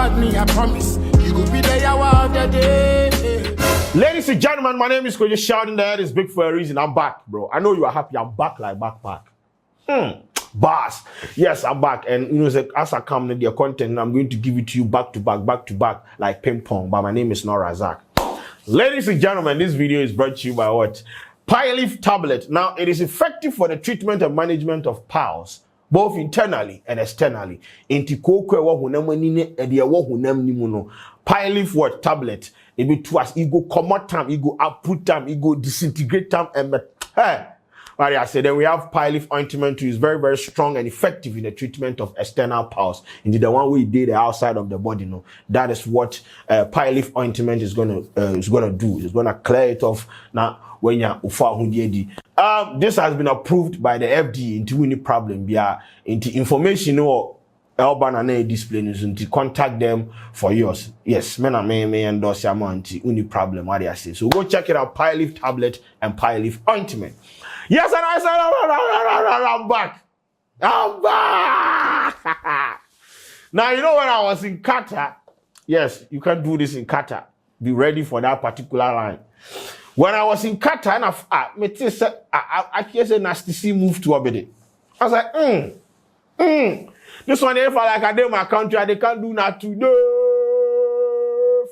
God me, I promise. You could be there hour of the day. Ladies and gentlemen, my name is Koji. Shouting the head is big for a reason. I'm back, bro. I know you are happy. I'm back like backpack. Boss. Yes, I'm back. And you know, as I come to the content, I'm going to give it to you back to back, like ping pong. But my name is not Razak. Ladies and gentlemen, this video is brought to you by what? Pie-leaf tablet. Now, it is effective for the treatment and management of piles, both internally and externally. Pie-leaf what? Tablet. It be to us, it go commot time, it go output time, it go disintegrate time, and hey. Right, I said then we have pie-leaf ointment, which is very, very strong and effective in the treatment of external piles. Indeed, the one we did outside of the body, no, that is what pie-leaf ointment is gonna do. It's gonna clear it off. Now, when you're this has been approved by the FDA into any problem. Yeah, into information or urban and display news to contact them for yours. Yes, men and may endorse your man to any problem. What I say. So go check it out. Pie-leaf tablet and pie-leaf ointment. Yes, and I said, I'm back. I'm back. Now, you know when I was in Qatar, yes, you can do this in Qatar. Be ready for that particular line. When I was in Qatar, and I can't say nasty move to Obede. I was like, this one, if I like I did my country, they can't do that today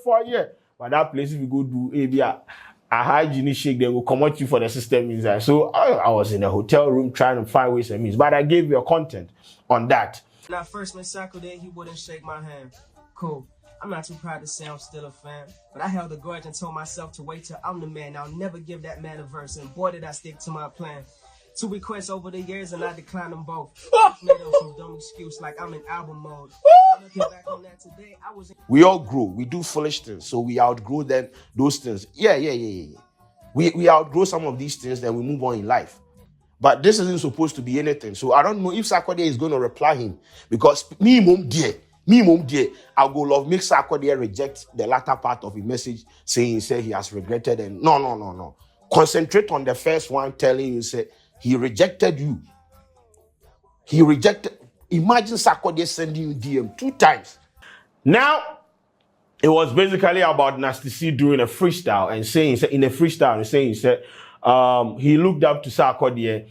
for a year. But that place, if you go do ABR, a hygiene shake, they will come at you for the system inside. So I was in a hotel room trying to find ways and means, but I gave you a content on that. When I first met Sarkodie, he wouldn't shake my hand. Cool. I'm not too proud to say I'm still a fan, but I held a grudge and told myself to wait till I'm the man. I'll never give that man a verse, and boy did I stick to my plan. 2 requests over the years and I declined them both. Made up some dumb excuse like I'm in album mode. Looking back on that today, I was. We all grow. We do foolish things, so we outgrow those things. Yeah. We outgrow some of these things, then we move on in life. But this isn't supposed to be anything. So I don't know if Sarkodie is going to reply him, because me mom dear, I'll go love make Sarkodie reject the latter part of his message, saying he has regretted and no. Concentrate on the first one, telling you say he rejected you. He rejected. Imagine Sarkodie sending you DM 2 times. Now, it was basically about Nasty C doing a freestyle and saying, in a freestyle, and saying, he looked up to Sarkodie.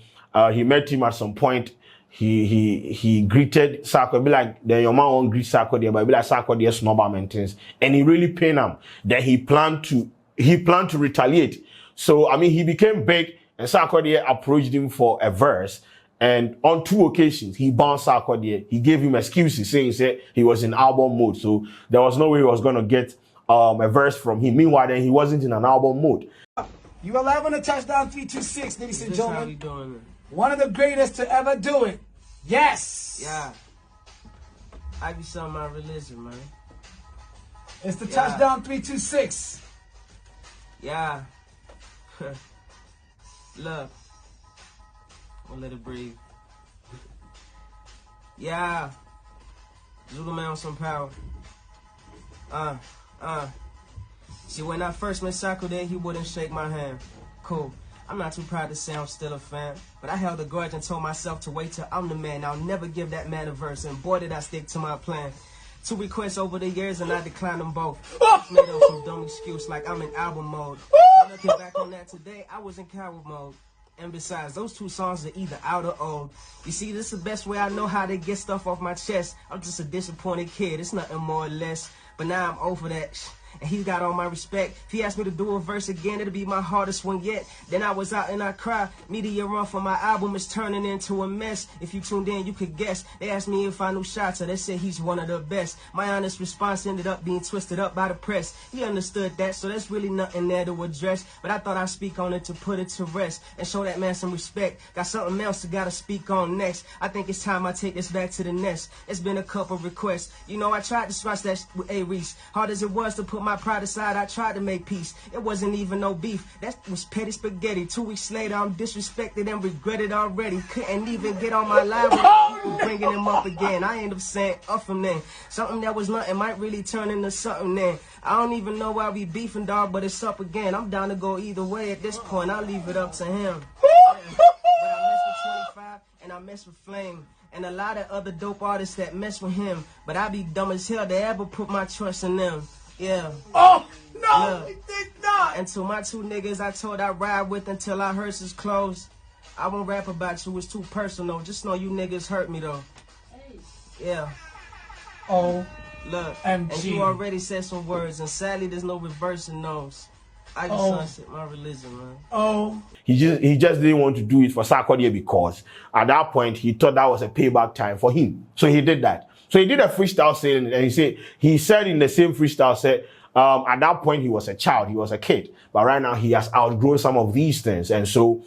He met him at some point. He greeted Sarkodie, be like, then your man won't greet Sarkodie, but be like Sarkodie snobber maintains. And he really pained him. Then he planned to retaliate. So, I mean, he became big, and Sarkodie approached him for a verse. And on 2 occasions, he bounced Sarkodie. He gave him excuses, saying he was in album mode. So there was no way he was going to get a verse from him. Meanwhile, then he wasn't in an album mode. You are live on the Touchdown 326, ladies and gentlemen. One of the greatest to ever do it. Yes. Yeah. I be showing my religion, man. It's the Touchdown 326. Yeah. Look. I'll let it breathe. Yeah. Zulu man with some power. See, when I first met Sarkodie, he wouldn't shake my hand. Cool. I'm not too proud to say I'm still a fan, but I held a grudge and told myself to wait till I'm the man. I'll never give that man a verse, and boy did I stick to my plan. 2 requests over the years and I declined them both. Made up some dumb excuse like I'm in album mode. Looking back on that today, I was in coward mode. And besides, those 2 songs are either out or old. You see, this is the best way I know how to get stuff off my chest. I'm just a disappointed kid, it's nothing more or less. But now I'm over that. And he got all my respect. If he asked me to do a verse again, it'll be my hardest one yet. Then I was out and I cried. Media run for my album is turning into a mess. If you tuned in, you could guess. They asked me if I knew Shata. They said he's one of the best. My honest response ended up being twisted up by the press. He understood that, so there's really nothing there to address. But I thought I'd speak on it to put it to rest and show that man some respect. Got something else I gotta speak on next. I think it's time I take this back to the nest. It's been a couple requests. You know, I tried to scratch that with A. Reese. Hard as it was to put my pride aside, I tried to make peace. It wasn't even no beef. That was petty spaghetti. 2 weeks later, I'm disrespected and regretted already. Couldn't even get on my line with bringing him up again. I end up saying up from then. Something that was nothing might really turn into something then. I don't even know why we beefing, dog, but it's up again. I'm down to go either way at this point. I'll leave it up to him. But I mess with 25 and I mess with Flame. and a lot of other dope artists that mess with him. But I be dumb as hell to ever put my trust in them. Yeah. Oh, no, he did not. And to my 2 niggas I told I ride with until our hearses closed, I won't rap about you, it's too personal. Just know you niggas hurt me though. Yeah. Oh, look, and you already said some words, and sadly there's no reversing those. I just sunset my religion, man. Oh. He just didn't want to do it for Sarkodie because at that point he thought that was a payback time for him. So he did that. So he did a freestyle saying, and he said in the same freestyle set, at that point he was a child, he was a kid, but right now he has outgrown some of these things, and so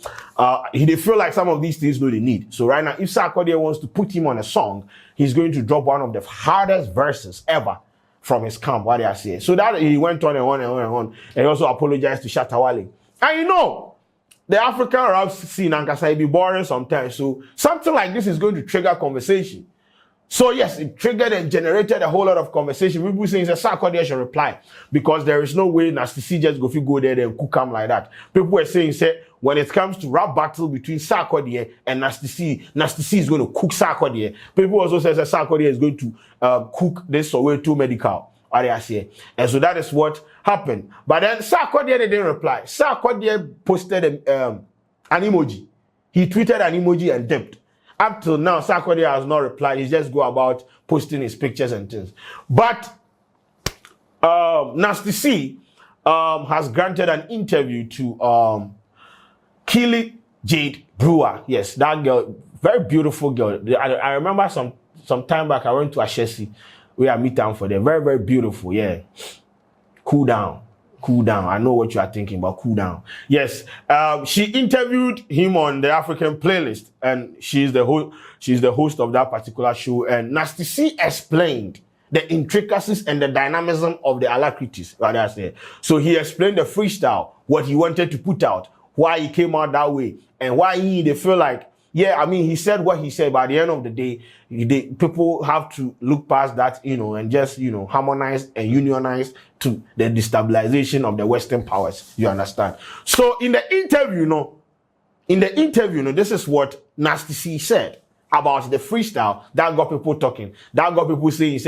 they feel like some of these things no they need. So right now, if Sarkodie wants to put him on a song, he's going to drop one of the hardest verses ever from his camp. What they are saying. So that he went on and on and on and on, and he also apologized to Shatawale. And you know, the African rap scene and can be boring sometimes. So something like this is going to trigger conversation. So yes, it triggered and generated a whole lot of conversation. People saying that Sarkodie should reply because there is no way Nasty C just go there and cook him like that. People were saying, when it comes to rap battle between Sarkodie and Nasty C is going to cook Sarkodie. People also say that Sarkodie is going to cook this Soweto medical. And so that is what happened. But then Sarkodie didn't reply. Sarkodie posted an emoji. He tweeted an emoji and dipped. Up till now, Sarkodie has not replied. He just go about posting his pictures and things. But Nasty C has granted an interview to Keely Jade Brewer. Yes, that girl, very beautiful girl. I remember some time back, I went to Ashesi. We are meet down for them. Very, very beautiful. Yeah. Cool down. I know what you are thinking, but cool down. Yes. She interviewed him on the African playlist, and she's the host of that particular show. And Nasty C explained the intricacies and the dynamism of the alacrities. Right there. So he explained the freestyle, what he wanted to put out, why he came out that way, and why they feel like, yeah, I mean, he said what he said, but at the end of the day, people have to look past that, and just, harmonize and unionize to the destabilization of the Western powers. You understand? So in the interview, this is what Nasty C said about the freestyle that got people talking. That got people saying,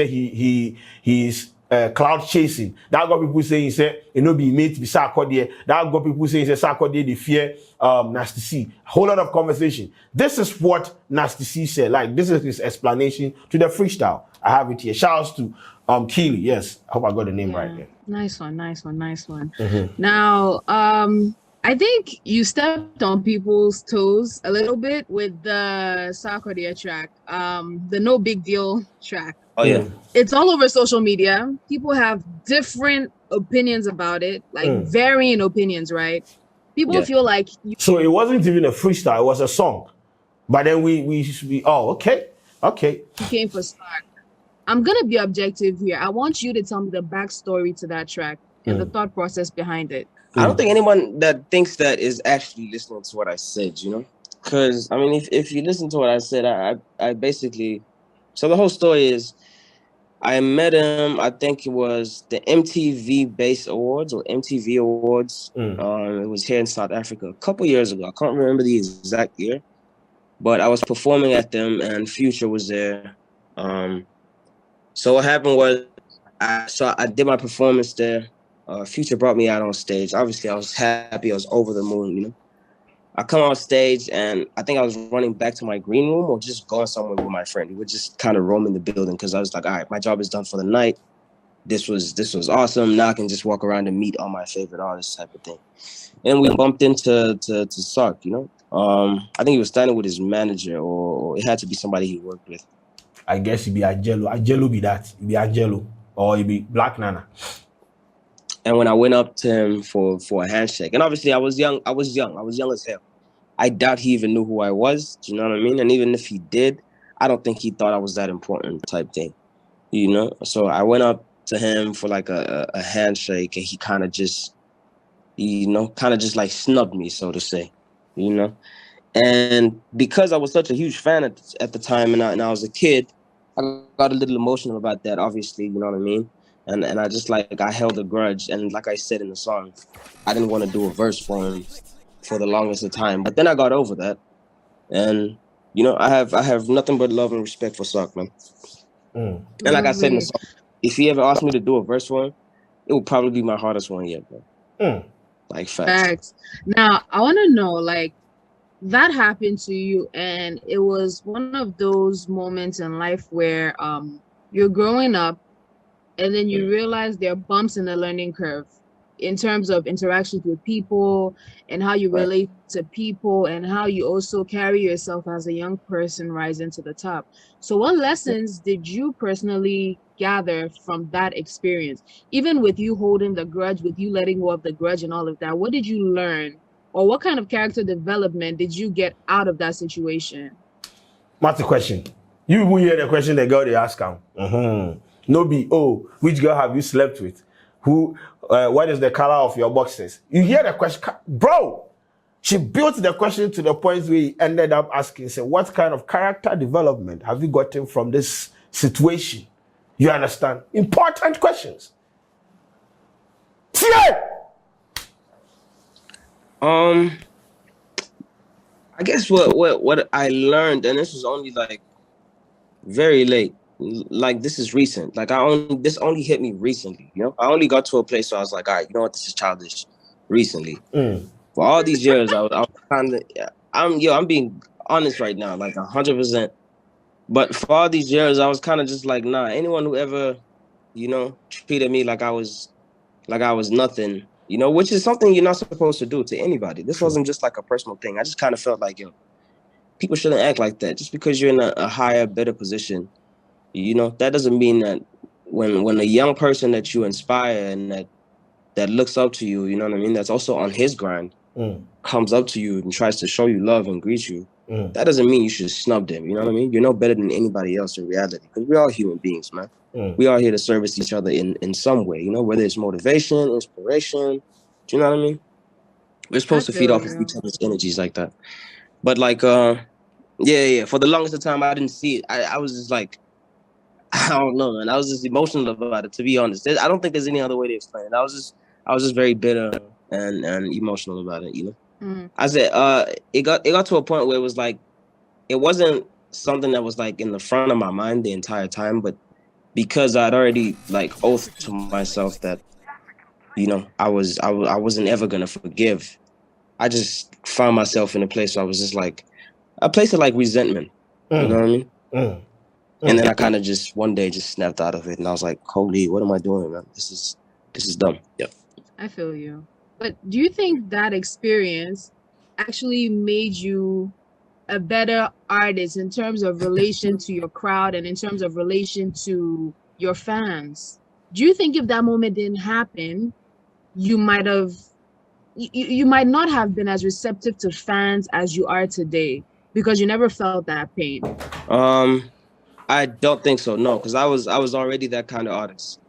he's cloud chasing. That got people saying, be made to be Sarkodie. That got people saying, Sarkodie, they fear Nasty C. Whole lot of conversation. This is what Nasty C said. Like, this is his explanation to the freestyle. I have it here. Shouts to Keely. Yes, I hope I got the name right there. Nice one. Mm-hmm. Now, I think you stepped on people's toes a little bit with the Sarkodie track, the No Big Deal track. Oh yeah, it's all over social media. People have different opinions about it, like varying opinions, right? People feel like so it wasn't even a freestyle; it was a song. But then we okay. You came for Stark. I'm gonna be objective here. I want you to tell me the backstory to that track and the thought process behind it. I don't think anyone that thinks that is actually listening to what I said. Because I mean, if you listen to what I said, I basically. So the whole story is. I met him, I think it was the MTV Bass Awards or MTV Awards. It was here in South Africa a couple years ago. I can't remember the exact year, but I was performing at them and Future was there. So what happened was, I did my performance there. Future brought me out on stage. Obviously, I was happy. I was over the moon, I come on stage and I think I was running back to my green room or just going somewhere with my friend. We were just kind of roaming the building because I was like, all right, my job is done for the night. This was awesome. Now I can just walk around and meet all my favorite artists type of thing. And we bumped into Sark, I think he was standing with his manager or it had to be somebody he worked with. I guess he'd be Angelo. Angelo be that. He'd be Angelo or he'd be Black Nana. And when I went up to him for a handshake, and obviously I was young as hell. I doubt he even knew who I was. Do you know what I mean? And even if he did, I don't think he thought I was that important type thing. So I went up to him for like a handshake, and he kind of just like snubbed me, so to say, And because I was such a huge fan at the time, and I was a kid, I got a little emotional about that. Obviously, you know what I mean. And I just I held a grudge. And like I said in the song, I didn't want to do a verse for him for the longest of time. But then I got over that. And You know, I have nothing but love and respect for Sark, man. And like I said in the song, if he ever asked me to do a verse for him, it would probably be my hardest one yet, bro. Like facts. Now, I want to know, like, that happened to you, and it was one of those moments in life where you're growing up, and then you realize there are bumps in the learning curve in terms of interactions with people and how you relate to people and how you also carry yourself as a young person rising to the top. So what lessons did you personally gather from that experience? Even with you holding the grudge, with you letting go of the grudge and all of that, what did you learn? Or what kind of character development did you get out of that situation? What's the question? You will hear the question the girl they ask him. No be, oh, which girl have you slept with? Who, what is the color of your boxes? You hear the question, bro. She built the question to the point where he ended up asking, say, what kind of character development have you gotten from this situation? You understand? Important questions. I guess what I learned, and this was only like very late, like this is recent. Like this only hit me recently, you know? I only got to a place where I was like, all right, you know what, this is childish recently. For all these years, I was kind of, I'm being honest right now, like 100%. But for all these years, I was kind of just like, nah, anyone who ever, you know, treated me like I was nothing, you know, which is something you're not supposed to do to anybody. This wasn't just like a personal thing. I just kind of felt like, people shouldn't act like that. Just because you're in a higher, better position, you know, that doesn't mean that when a young person that you inspire and that looks up to you, you know what I mean, that's also on his grind, comes up to you and tries to show you love and greet you, that doesn't mean you should snub them, you know what I mean? You're no better than anybody else in reality, because we're all human beings, man. We are here to service each other in some way, you know, whether it's motivation, inspiration, do you know what I mean? We're supposed to feed off of each other's energies like that. But like, for the longest time, I didn't see it. I was just like, I don't know, man. I was just emotional about it, to be honest. I don't think there's any other way to explain it. I was just very bitter and emotional about it, you know? I said, it got to a point where it was like, it wasn't something that was like in the front of my mind the entire time, but because I'd already like oathed to myself that, you know, I wasn't ever gonna forgive. I just found myself in a place where I was just like, a place of like resentment. You know what I mean? And then I kind of just one day just snapped out of it, and I was like, holy, what am I doing, man? This is dumb. Yep. I feel you. But do you think that experience actually made you a better artist in terms of relation to your crowd and in terms of relation to your fans? Do you think if that moment didn't happen, you might not have been as receptive to fans as you are today because you never felt that pain? I don't think so, no, because I was already that kind of artist.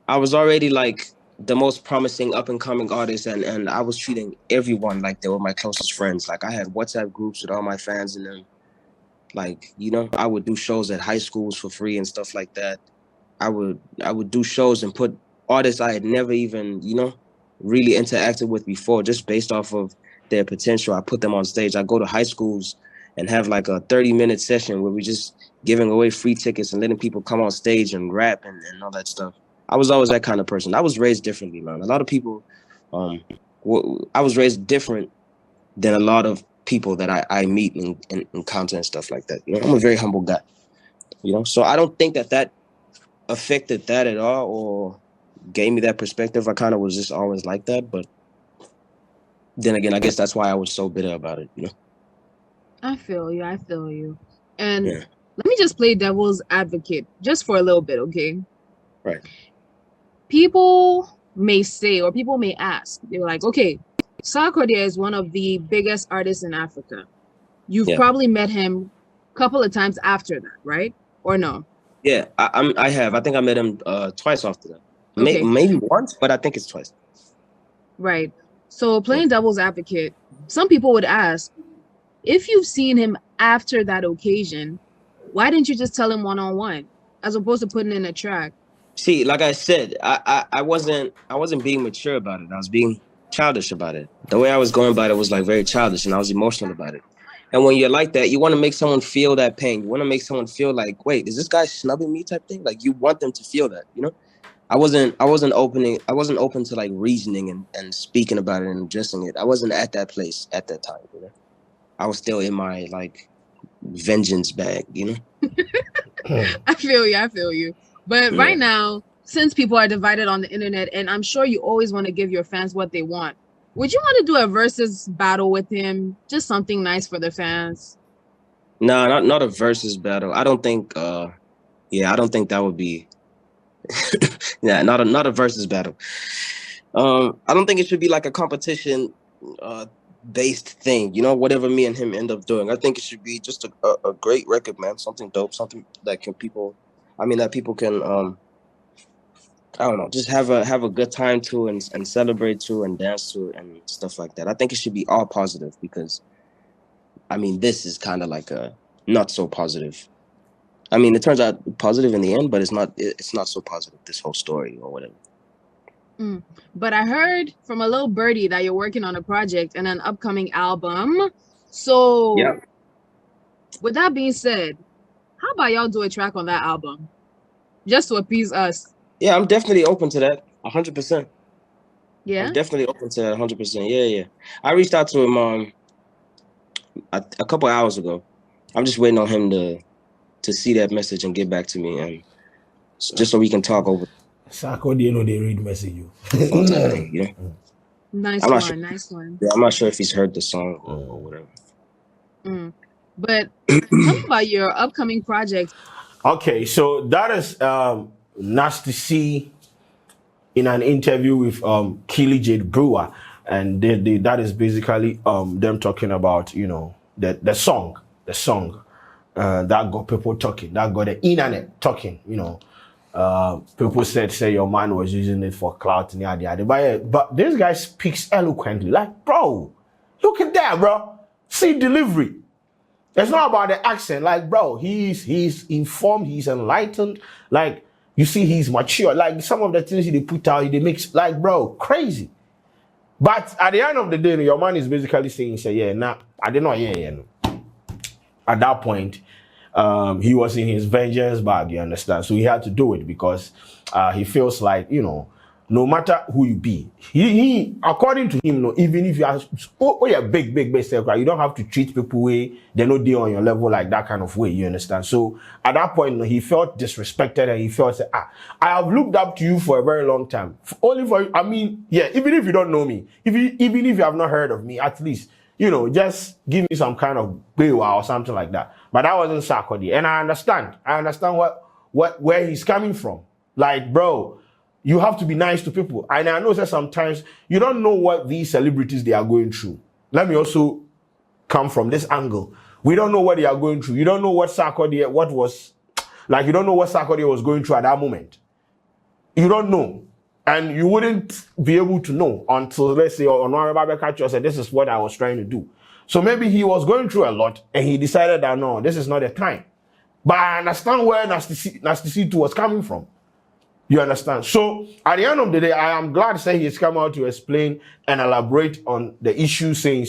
I was already like the most promising up and coming artist, and I was treating everyone like they were my closest friends. Like I had WhatsApp groups with all my fans in them. Like, you know, I would do shows at high schools for free and stuff like that. I would do shows and put artists I had never even, you know, really interacted with before, just based off of their potential. I put them on stage. I go to high schools and have like a 30-minute session where we just giving away free tickets and letting people come on stage and rap and all that stuff. I was always that kind of person. I was raised differently, man. A lot of people, I was raised different than a lot of people that I meet and encounter and stuff like that. You know, I'm a very humble guy, you know? So I don't think that affected that at all or gave me that perspective. I kind of was just always like that. But then again, I guess that's why I was so bitter about it, you know? I feel you. And let me just play devil's advocate just for a little bit, okay? Right. People may say, or people may ask, they're like, okay, Sarkodie is one of the biggest artists in Africa. You've probably met him a couple of times after that, right? Or no? Yeah, I have. I think I met him twice after that. Okay. Maybe once, but I think it's twice. Right. So playing devil's advocate, some people would ask, if you've seen him after that occasion, why didn't you just tell him one-on-one as opposed to putting in a track? See, like I said, I wasn't being mature about it. I was being childish about it. The way I was going about it was like very childish, and I was emotional about it. And when you're like that, you want to make someone feel that pain. You want to make someone feel like, wait, is this guy snubbing me type thing? Like you want them to feel that, you know? I wasn't open to like reasoning and speaking about it and addressing it. I wasn't at that place at that time, you know? I was still in my like vengeance bag, you know? I feel you. But right now, since people are divided on the internet, and I'm sure you always want to give your fans what they want, would you want to do a versus battle with him? Just something nice for the fans. No, not a versus battle. I don't think I don't think that would be not a versus battle. I don't think it should be like a competition based thing, you know, whatever me and him end up doing. I think it should be just a great record, man. Something dope, something that people can I don't know, just have a good time to and celebrate to and dance to and stuff like that. I think it should be all positive because I mean this is kind of like a not so positive. I mean, it turns out positive in the end, but it's not so positive, this whole story or whatever. But I heard from a little birdie that you're working on a project and an upcoming album. So with that being said, how about y'all do a track on that album? Just to appease us. Yeah, I'm definitely open to that. 100%. Yeah? I'm definitely open to that 100%. Yeah. I reached out to him a couple hours ago. I'm just waiting on him to see that message and get back to me, and just so we can talk over. Sarkodie, they read message you. Yeah. Nice one. Yeah, I'm not sure if he's heard the song or whatever. But tell me about your upcoming project. Okay, so that is Nasty C in an interview with Keely Jade Brewer, and that is basically them talking about, you know, the song that got people talking, that got the internet talking, you know. People say your man was using it for clout and yada. But this guy speaks eloquently. Like, bro, look at that, bro. See delivery. It's not about the accent. Like, bro, he's informed, he's enlightened. Like, you see, he's mature. Like, some of the things he put out, he makes, like, bro, crazy. But at the end of the day, your man is basically saying, I did not hear you. At that point, he was in his vengeance bag, you understand? So he had to do it because he feels like, you know, no matter who you be, he according to him, even if you are big star, you don't have to treat people way they're not there on your level like that kind of way, you understand? So at that point, he felt disrespected and he felt, I have looked up to you for a very long time. Only for, I mean, yeah, even if you don't know me, even if you have not heard of me, at least, you know, just give me some kind of bewa or something like that. But that wasn't Sarkodie. And I understand where he's coming from. Like, bro, you have to be nice to people. And I know that sometimes you don't know what these celebrities they are going through. Let me also come from this angle. We don't know what they are going through. You don't know what Sarkodie, you don't know what Sarkodie was going through at that moment. You don't know. And you wouldn't be able to know until, let's say, Honorable Catcher said, this is what I was trying to do. So maybe he was going through a lot and he decided that, no, this is not the time. But I understand where Nasty C2 was coming from. You understand? So at the end of the day, I am glad to say he's come out to explain and elaborate on the issue, saying,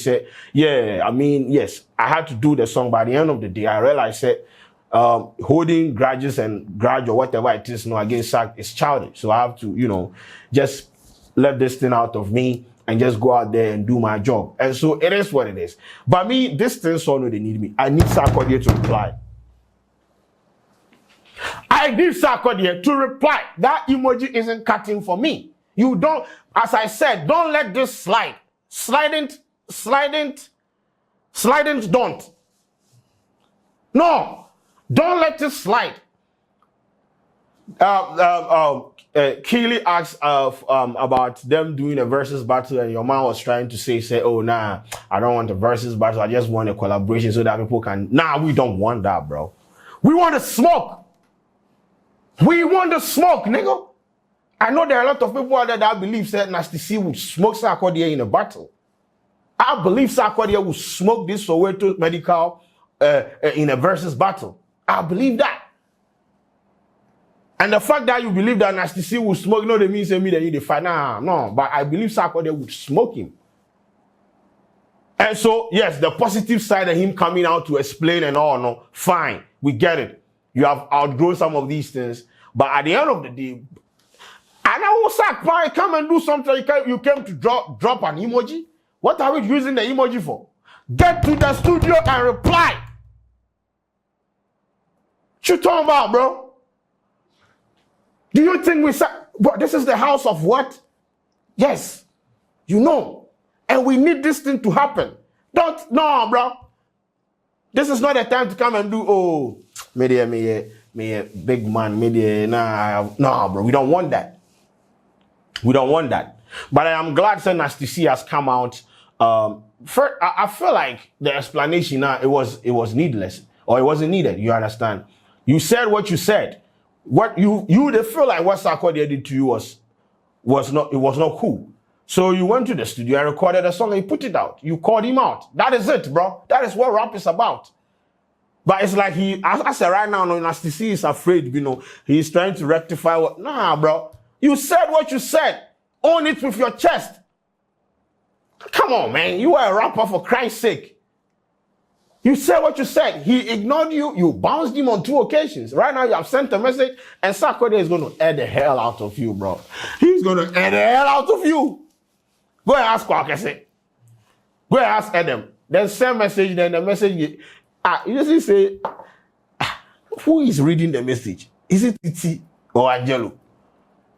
yeah, I mean, yes, I had to do the song. By the end of the day, I realized that holding grudges and grudge or whatever it is, against Sark is childish. So I have to, you know, just let this thing out of me and just go out there and do my job. And so it is what it is. But me, this thing, so no, they need me. I need Sarkodie to reply. I need Sarkodie to reply. That emoji isn't cutting for me. You don't, as I said, don't let this slide. Sliding, don't. No. Don't let it slide. Keely asked about them doing a versus battle, and your man was trying to say, oh, nah, I don't want a versus battle. I just want a collaboration so that people can. Nah, we don't want that, bro. We want to smoke. We want to smoke, nigga. I know there are a lot of people out there that believe that Nasty C would smoke Sarkodie in a battle. I believe Sarkodie would smoke this Soweto medical in a versus battle. I believe that. And the fact that you believe that Nasty C will smoke, no, they mean say me that you define. Nah, no, but I believe Sarkodie would smoke him. And so, yes, the positive side of him coming out to explain and all, no, fine, we get it. You have outgrown some of these things, but at the end of the day, and I will sack pie, come and do something. You came to drop an emoji. What are we using the emoji for? Get to the studio and reply. What you talking about, bro? Do you think this is the house of what? Yes, you know. And we need this thing to happen. No, bro. This is not the time to come and do, oh, me big man, no, bro. We don't want that. We don't want that. But I am glad that Nasty C has come out. I feel like the explanation now, it was needless, or it wasn't needed. You understand? You said what you said. What you they feel like what Sarkodie did to you was not cool. So you went to the studio and recorded a song and you put it out. You called him out. That is it, bro. That is what rap is about. But it's like as I said right now, Nasty C is afraid, he's trying to rectify what. Nah, bro. You said what you said. Own it with your chest. Come on, man. You are a rapper, for Christ's sake. You said what you said. He ignored you. You bounced him on 2 occasions. Right now, you have sent a message, and Sarkodie is going to air the hell out of you, bro. He's going to air the hell out of you. Go and ask Kwakese. Go and ask Adam. Then send message, then the message. You just say, who is reading the message? Is it Titi or Angelo?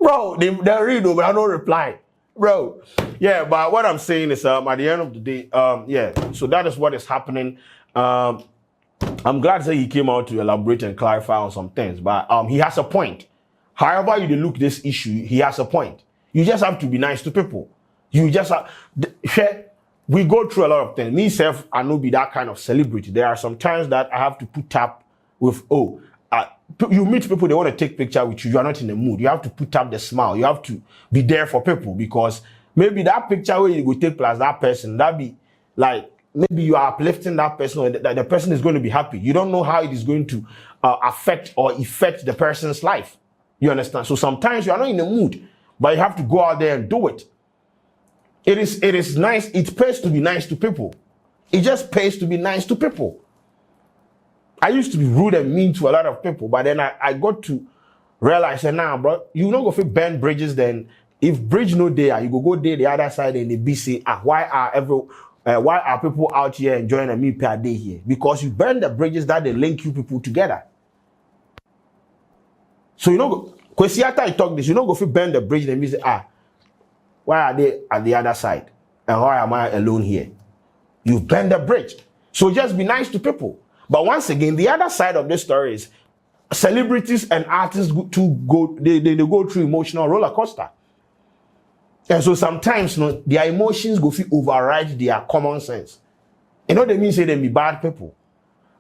Bro, they read, but I don't reply. Bro, yeah, but what I'm saying is, at the end of the day, yeah, so that is what is happening. I'm glad that he came out to elaborate and clarify on some things, but he has a point. However you look this issue, he has a point. You just have to be nice to people. You just have, we go through a lot of things. Me, self, I know be that kind of celebrity. There are some times that I have to put up with, you meet people, they want to take picture with you. You are not in the mood. You have to put up the smile. You have to be there for people, because maybe that picture where you go take plus that person, that be like, maybe you are uplifting that person, or the person is going to be happy. You don't know how it is going to affect or affect the person's life. You understand? So sometimes you are not in the mood, but you have to go out there and do it. It is nice. It pays to be nice to people. It just pays to be nice to people. I used to be rude and mean to a lot of people, but then I got to realize that now, bro, you don't go fit burn bridges. Then if bridge no there, you go there the other side and they be say, why are people out here enjoying a meal per day here? Because you burn the bridges that they link you people together. So because after I talk this, you don't go fit burn the bridge and be say, why are they at the other side? And why am I alone here? You burn the bridge. So just be nice to people. But once again, the other side of this story is celebrities and artists they go through emotional roller coaster. And so sometimes their emotions go override their common sense. They mean say they be bad people.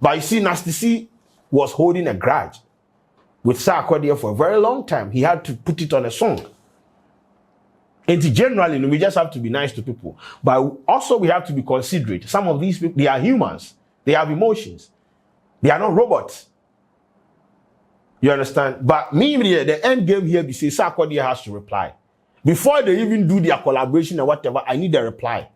But you see, Nasty C was holding a grudge with Sarkodie for a very long time. He had to put it on a song. And generally, we just have to be nice to people. But also we have to be considerate. Some of these people, they are humans. They have emotions. They are not robots. You understand? But the end game here, we say Sarkodie has to reply. Before they even do their collaboration or whatever, I need a reply.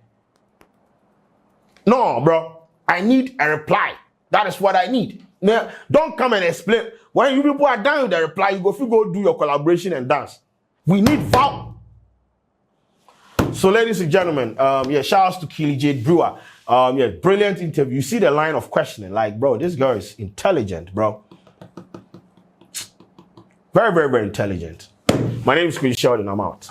No, bro. I need a reply. That is what I need. Now, don't come and explain. When you people are done with the reply, you go do your collaboration and dance. We need vow. So, ladies and gentlemen, shout outs to Keely Jade Brewer. Brilliant interview. You see the line of questioning. Like, bro, this girl is intelligent, bro. Very, very, very intelligent. My name is Chris Sheldon. I'm out.